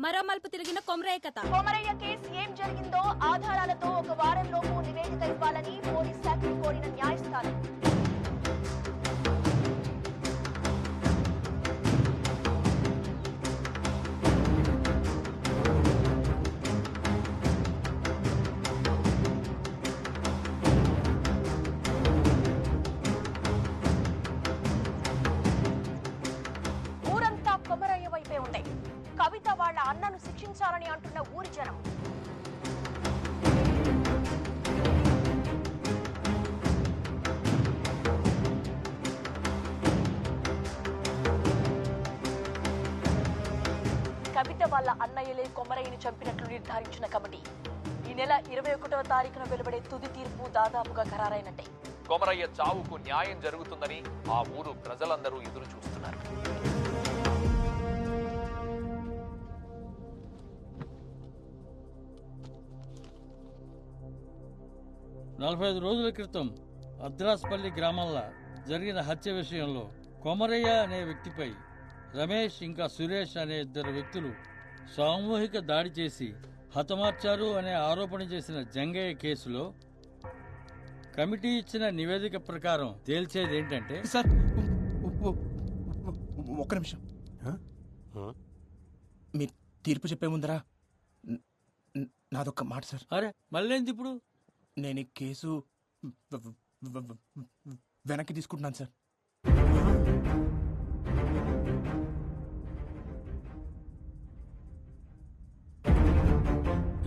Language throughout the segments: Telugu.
మరో మలుపు తిరిగిన కొమరయ్య కథ. కొమరయ్య కేసు ఏం జరిగిందో ఆధారాలతో ఒక వారంలోపు నివేదిక ఇవ్వాలని పోలీస్ శాఖను కోరిన న్యాయస్థానం. ఊరంతా కొమరయ్య వైపే ఉంది. కవిత వాళ్ళ అన్నను శిక్షించాలని అంటున్న ఊరి జనం. కవిత వాళ్ళ అన్నయ్యలే కొమరయ్యని చంపినట్లు నిర్ధారించిన కమిటీ ఈ నెల 21వ తారీఖున వెలువడే తుది తీర్పు దాదాపుగా ఖరారైనట్టే. కొమరయ్య చావుకు న్యాయం జరుగుతుందని ఆ ఊరు ప్రజలందరూ ఎదురు చూస్తున్నారు. నలభై 5 రోజుల క్రితం అద్రాస్పల్లి గ్రామంలో జరిగిన హత్య విషయంలో కొమరయ్య అనే వ్యక్తిపై రమేష్ ఇంకా సురేష్ అనే 2 వ్యక్తులు సామూహిక దాడి చేసి హతమార్చారు అనే ఆరోపణ చేసిన జంగయ్య కేసులో కమిటీ ఇచ్చిన నివేదిక ప్రకారం తేల్చేదేంటంటే సార్ ఒక్క నిమిషం. మీరు తీర్పు చెప్పే ముందరా నాదొక్క మాట సార్. అరే మళ్ళేంది ఇప్పుడు? నేను ఈ కేసు వెనక్కి తీసుకుంటున్నాను సార్.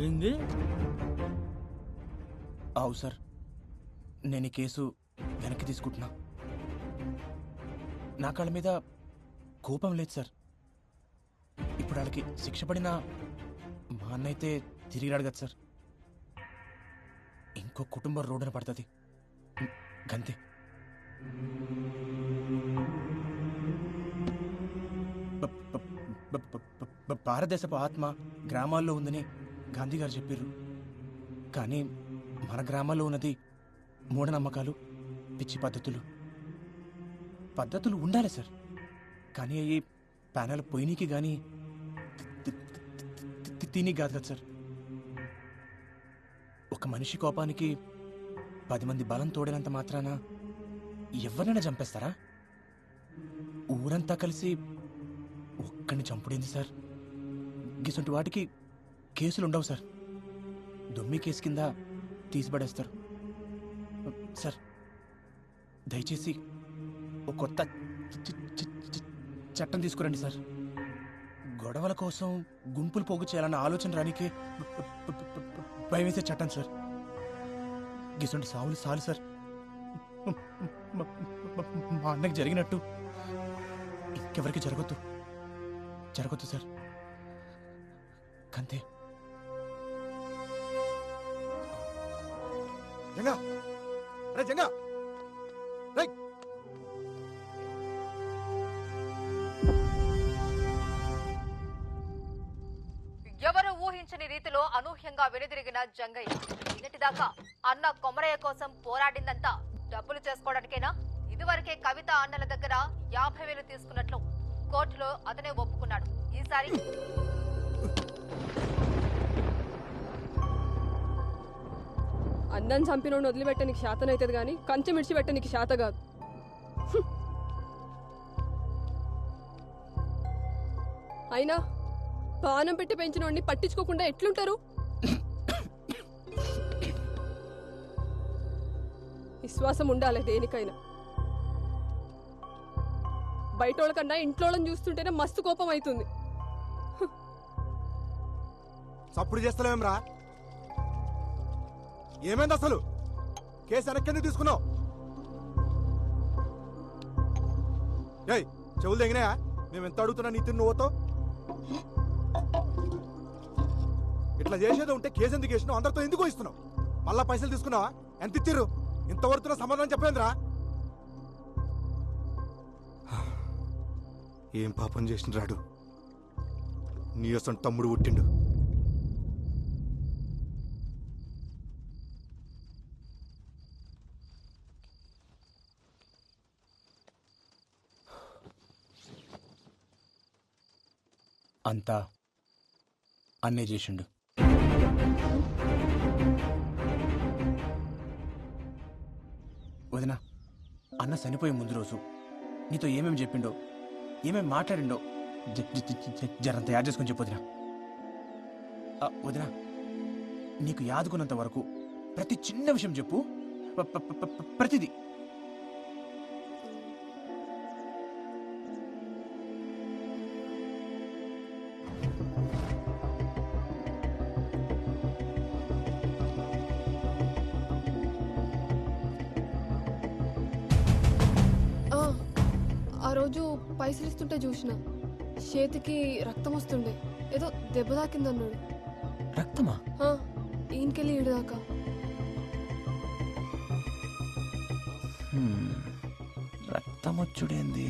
ఏంది? అవు సార్, నేను ఈ కేసు వెనక్కి తీసుకుంటున్నా. నా కాళ్ళ మీద కోపం లేదు సార్. ఇప్పుడు వాళ్ళకి శిక్ష పడినా మా అన్న అయితే తిరిగి రాడు కదా సార్. ఇంకో కుటుంబం రోడ్డున పడుతుంది గంతే. భారతదేశపు ఆత్మ గ్రామాల్లో ఉందని గాంధీ గారు చెప్పారు. కానీ మన గ్రామాల్లో ఉన్నది మూఢనమ్మకాలు, పిచ్చి పద్ధతులు ఉండాలి సార్. కానీ అవి ప్యానల్ పొయ్యికి కానీ తిని కాదు కదా సార్. ఒక మనిషి కోపానికి 10 మంది బలం తోడినంత మాత్రాన ఎవరినైనా చంపేస్తారా? ఊరంతా కలిసి ఒక్కడిని చంపుడేంది సార్? గిసంటి వాటికి కేసులు ఉండవు సార్. దొమ్మి కేసు కింద తీసిపడేస్తారు సార్. దయచేసి ఒక కొత్త చట్టం తీసుకురండి సార్. గొడవల కోసం గుంపులు పోగు చేయాలన్న ఆలోచన రానికే భయం వేసే చట్టం సార్. గిసంటి సావులు సాలు సార్. మా అన్నకి జరిగినట్టు ఇంకెవరికి జరగొద్దు సార్. కంతే. జంగా, అరే జంగా, రేయ్. ఎవరు ఊహించని రీతిలో అనూహ్యంగా వెనుదిరిగిన జంగయ్య. నిన్నటిదాకా అన్న కొమరయ్య కోసం పోరాడిందంతా డబ్బులు చేసుకోవడానికేనా? ఇదివరకే కవిత అన్నల దగ్గర 50,000 తీసుకున్నట్లు కోర్టులో అతనే ఒప్పుకున్నాడు. ఈసారి అన్నం చంపినోడిని వదిలిపెట్టనికి శాతం అవుతుంది కానీ కంచె మిడిచిపెట్టనికి శాత కాదు. అయినా పానం పెట్టి పెంచినోడిని పట్టించుకోకుండా ఎట్లుంటారు? విశ్వాసం ఉండాలి దేనికైనా. బయటోళ్ళ కన్నా ఇంట్లోళ్ళని చూస్తుంటేనే మస్తు కోపం అవుతుంది. సప్పుడు చేస్తలేమరా? ఏమైంది అసలు? కేసు వెనక్కి తీసుకున్నావు? ఏయ్, చెవులు తెగినాయా? మేము ఎంత అడుగుతున్నా నీ తిన్ను నువ్వుతో ఇట్లా చేసేదో ఉంటే కేసు ఎందుకు వేసినావు? అందరితో ఎందుకు ఇస్తున్నావు? మళ్ళా పైసలు తీసుకున్నావా? ఎంత ఇచ్చిర్రు? ఇంతవరకు సమాధానం చెప్పలేదురా? ఏం పాపం చేసిన రాడు నీ అసలు తమ్ముడు పుట్టిండు. అంతా అన్నే చేసిండు. వదినా, అన్న చనిపోయే ముందు రోజు నీతో ఏమేమి చెప్పిండో, ఏమేమి మాట్లాడిండో జరంత యాడ్ చేసుకొని చెప్పు వదినా. వదినా, నీకు యాదుకున్నంత వరకు ప్రతి చిన్న విషయం చెప్పు. ప్రతిదీ. ఆ రోజు పైసలు ఇస్తుంటే చూసిన చేతికి రక్తం వస్తుండే, ఏదో దెబ్బ తాకిందన్నాడు. రక్తమా? ఈయనకెళ్ళి ఈడదాకా. రక్తం వచ్చుడేంది?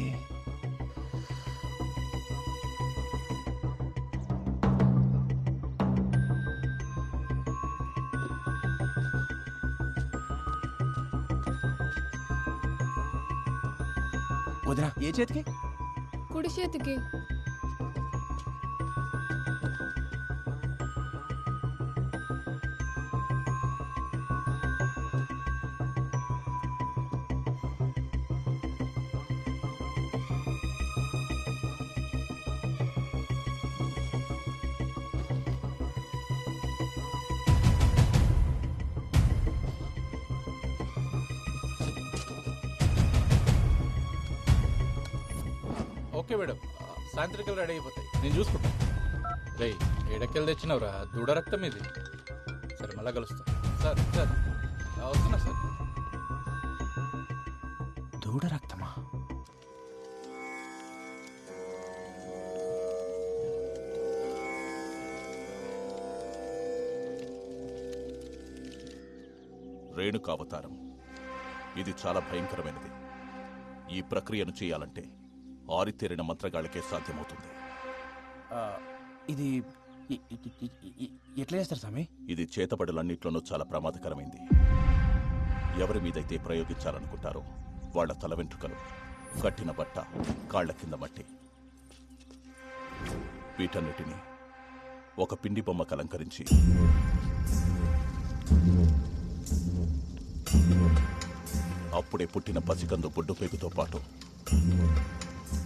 వదినా, ఏ చేతికి? కుడి చేతికి. ఓకే మేడం, సాయంత్రికలు రెడీ అయిపోతాయి, నేను చూసుకుంటాను. రే, ఏడకెళ్ళి తెచ్చినవరా? దూడ రక్తం ఇది. సరే, మళ్ళా కలుస్తా. సార్ సార్ వస్తున్నా సార్. దూడ రక్తమా? రేణుకావతారం ఇది చాలా భయంకరమైనది. ఈ ప్రక్రియను చేయాలంటే ఆరితేరిన మంత్రగాళ్ళకే సాధ్యమవుతుంది. ఇది ఎట్లా చేస్తారు స్వామి? ఇది చేతబడులన్నిట్లోనూ చాలా ప్రమాదకరమైంది. ఎవరి మీదైతే ప్రయోగించాలనుకుంటారో వాళ్ల తల వెంట్రుకలు, కట్టిన బట్ట, కాళ్ల కింద మట్టి, వీటన్నిటినీ ఒక పిండి బొమ్మకు అలంకరించి అప్పుడే పుట్టిన పసికందు బొడ్డు పేగుతో పాటు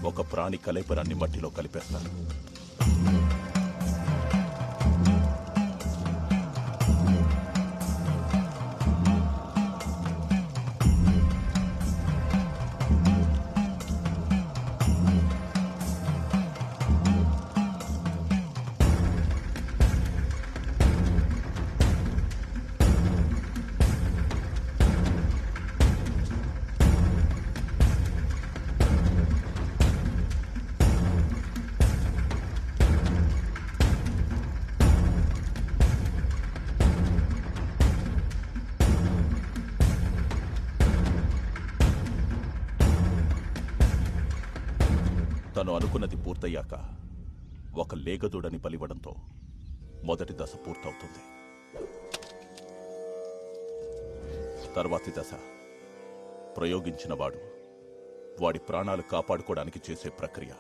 ఒక ప్రాణి కలేపరాన్ని మట్టిలో కలిపేస్తారు. తను అనుకున్నది పూర్తయ్యాక ఒక లేగదూడని బలివ్వడంతో మొదటి దశ పూర్తవుతుంది. తర్వాతి దశ ప్రయోగించిన వాడి ప్రాణాలు కాపాడుకోవడానికి చేసే ప్రక్రియ.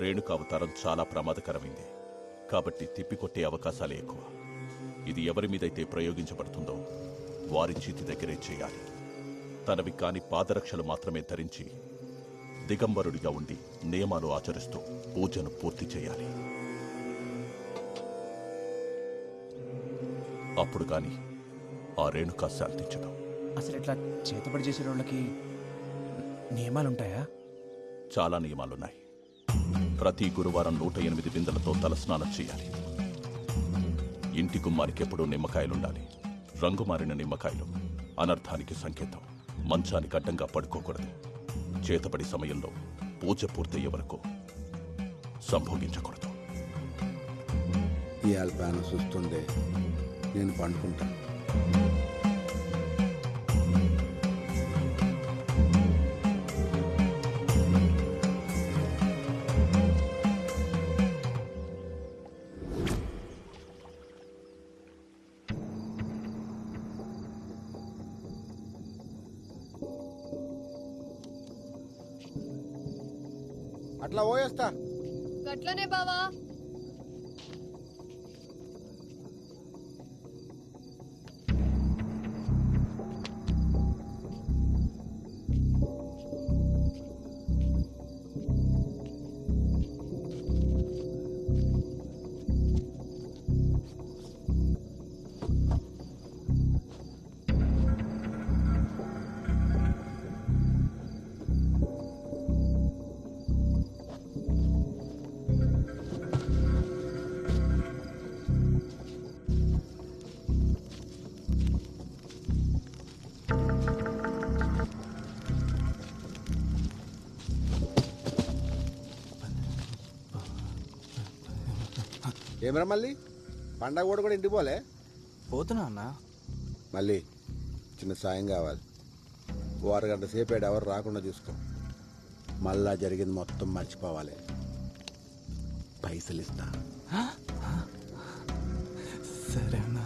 రేణుకావతారం చాలా ప్రమాదకరమైంది కాబట్టి తిప్పికొట్టే అవకాశాలే ఎక్కువ. ఇది ఎవరి మీదైతే ప్రయోగించబడుతుందో వారి చేతి దగ్గరే చేయాలి. తనవి కాని పాదరక్షలు మాత్రమే ధరించి దిగంబరుడిగా ఉండి నియమాలు ఆచరిస్తూ పూజను పూర్తి చేయాలి. అప్పుడు గాని ఆ రేణుకా శాంతించదు. అసలు ఇట్లా చేతబడి చేసే వాళ్ళకి నియమాలుంటాయా? చాలా నియమాలున్నాయి. ప్రతి గురువారం 108 బిందెలతో తలస్నానం చేయాలి. ఇంటి గుమ్మానికి ఎప్పుడూ నిమ్మకాయలుండాలి. రంగు మారిన నిమ్మకాయలు అనర్థానికి సంకేతం. మంచానికి అడ్డంగా పడుకోకూడదు. చేతబడి సమయంలో పూజ పూర్తయ్యే వరకు సంభోగించకూడదు. ఈ అల్పాన చూస్తుండే నేను పండుకుంటాను. అట్లా పోయేస్తా. గట్లనే బావా. ఏమరా మళ్ళీ పండగ కూడా ఇంటికి పోలే? పోతున్నా అన్న. మళ్ళీ చిన్న సాయం కావాలి. ఓ అరగంట సేపు ఎవరు రాకుండా చూసుకో. మళ్ళా జరిగింది మొత్తం మర్చిపోవాలి. పైసలు ఇస్తా. సరే అన్న.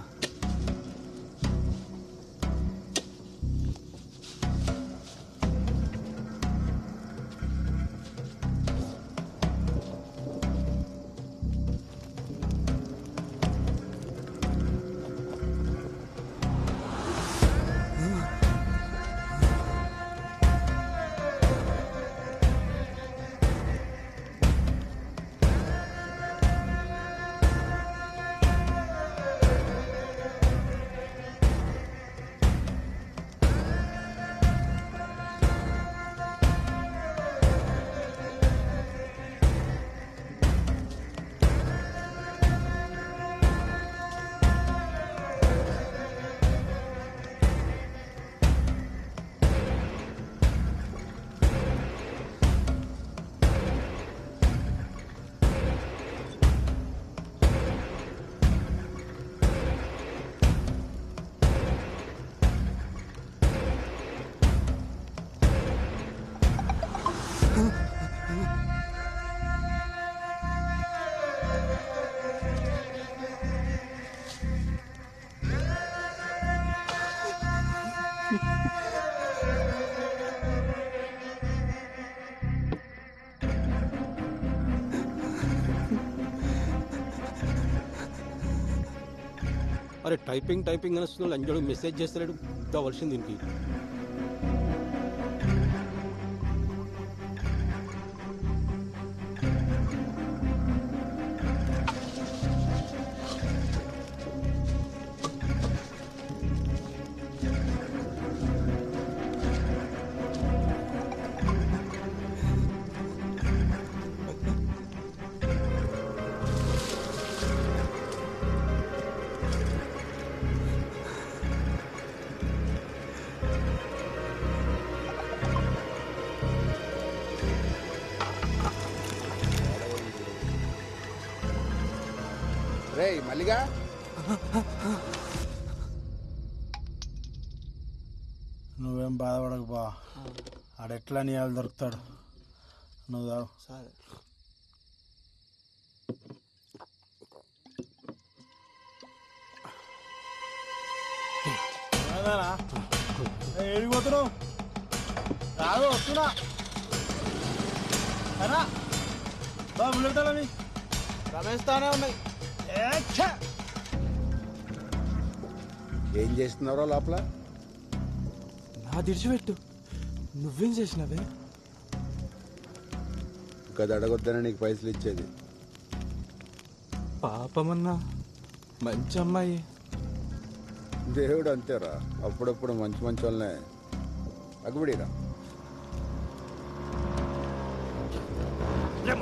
అరే టైపింగ్ అని వస్తున్నాడు, అంజడు మెసేజ్ చేస్తలేడు. కావాల్సింది దీనికి. రేయ్ మల్లిగా, నువ్వేం బాధపడకు బా. ఆడెట్లా నీ వాళ్ళు దొరుకుతాడు. నువ్వు తాగు. సరే. ఏడిపోతున్నావు? రాదు, వస్తున్నా. బా బుల్లెట్టాలని రమేష్ తానే ఉన్నాయి. ఏం చేస్తున్నారో లోపల? నా దిడిచిపెట్టు. నువ్వేం చేసినావే? ఇంకా అడగొద్దనే నీకు పైసలు ఇచ్చేది. పాపమన్నా, మంచి అమ్మాయి. దేవుడు అంతేరా, అప్పుడప్పుడు మంచి మంచి వాళ్ళనే అగ్గుబడిరా.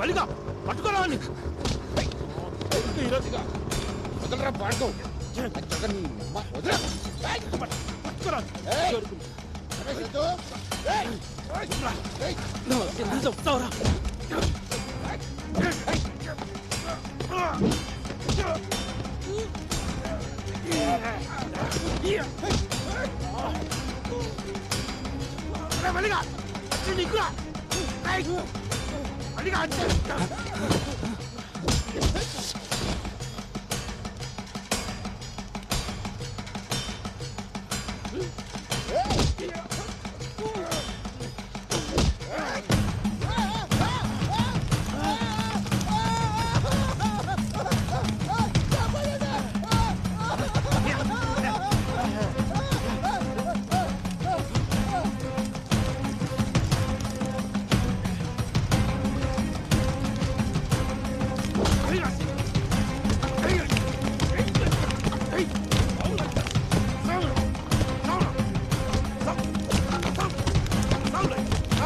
మల్లిగా పట్టుకోరా. వదలరా పాడుకో. చెప్తావురా. మల్లిగా నీకురా. మల్లిగా